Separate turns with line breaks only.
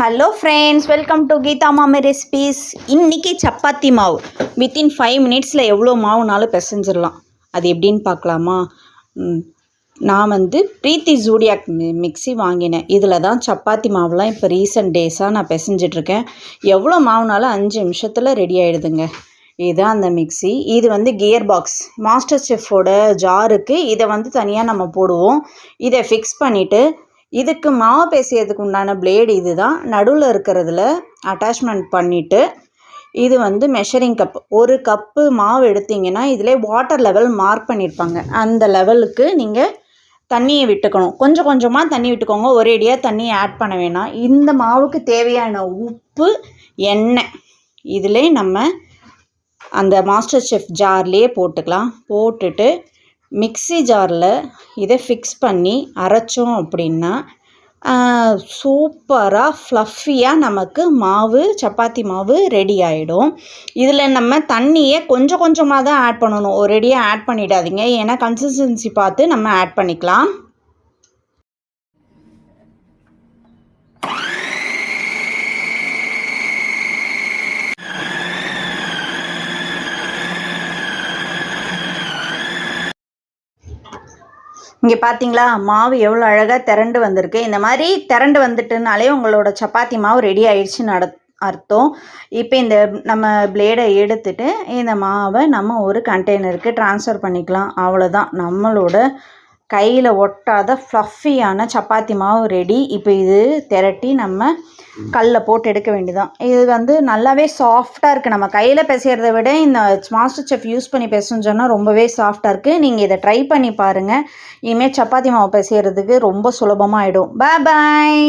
Hello friends, welcome to Geetha Mami recipes. இன்றைக்கி சப்பாத்தி மாவு within 5 மினிட்ஸில் எவ்வளோ மாவுனாலும் பிசைஞ்சிடலாம். அது எப்படின்னு பார்க்கலாமா? நான் ப்ரீத்தி ஜூடியாக் மிக்ஸி வாங்கினேன். இதில் தான் சப்பாத்தி மாவுலாம் இப்போ ரீசெண்ட் டேஸாக நான் பிசைஞ்சிட்ருக்கேன். எவ்வளோ மாவுனாலும் 5 நிமிஷத்தில் ரெடி ஆகிடுதுங்க. இதுதான் அந்த மிக்ஸி. இது கியர் பாக்ஸ் மாஸ்டர் செஃப்போட ஜாருக்கு இதை தனியாக நம்ம போடுவோம். இதை ஃபிக்ஸ் பண்ணிவிட்டு இதுக்கு மாவு பேசியதுக்கு உண்டான பிளேடு இது தான். நடுவில் இருக்கிறதுல அட்டாச்மெண்ட் பண்ணிவிட்டு இது மெஷரிங் கப். ஒரு கப்பு மாவு எடுத்திங்கன்னா இதிலே வாட்டர் லெவல் மார்க் பண்ணியிருப்பாங்க. அந்த லெவலுக்கு நீங்கள் தண்ணியை விட்டுக்கணும். கொஞ்சம் கொஞ்சமாக தண்ணி விட்டுக்கோங்க, ஒரேடியாக தண்ணியை ஆட் பண்ண வேணாம். இந்த மாவுக்கு தேவையான உப்பு, எண்ணெய் இதிலே நம்ம அந்த மாஸ்டர் செஃப் ஜார்லேயே போட்டுக்கலாம். போட்டுட்டு மிக்ஸி ஜாரில் இதை ஃபிக்ஸ் பண்ணி அரைச்சோம் அப்படின்னா சூப்பராக ஃப்ளஃபியாக நமக்கு மாவு, சப்பாத்தி மாவு ரெடி ஆகிடும். இதில் நம்ம தண்ணியை கொஞ்சம் கொஞ்சமாக தான் ஆட் பண்ணணும், ஒரேடியாக ஆட் பண்ணிடாதீங்க. ஏன்னா கன்சிஸ்டன்சி பார்த்து நம்ம ஆட் பண்ணிக்கலாம். இங்கே பார்த்தீங்களா, மாவு எவ்வளோ அழகாக திரண்டு வந்திருக்கு. இந்த மாதிரி திரண்டு வந்துட்டுனாலே உங்களோட சப்பாத்தி மாவு ரெடி ஆயிடுச்சுன்னு அர்த்தம். இப்போ இந்த நம்ம பிளேடை எடுத்துட்டு இந்த மாவை நம்ம ஒரு கண்டெய்னருக்கு ட்ரான்ஸ்ஃபர் பண்ணிக்கலாம். அவ்வளோதான், நம்மளோட கையில் ஒட்டாத ஃப்ளஃபியான சப்பாத்தி மாவு ரெடி. இப்போ இது திரட்டி நம்ம கல்லில் போட்டு எடுக்க வேண்டியதான். இது நல்லாவே சாஃப்டாக இருக்குது. நம்ம கையில் பிசைகிறத விட இந்த மாஸ்டர் செஃப் யூஸ் பண்ணி பிசைஞ்சோன்னா ரொம்பவே சாஃப்டாக இருக்குது. நீங்கள் இதை ட்ரை பண்ணி பாருங்கள். இனிமேல் சப்பாத்தி மாவு பிசைகிறதுக்கு ரொம்ப சுலபமாக ஆகிடும். பாய்.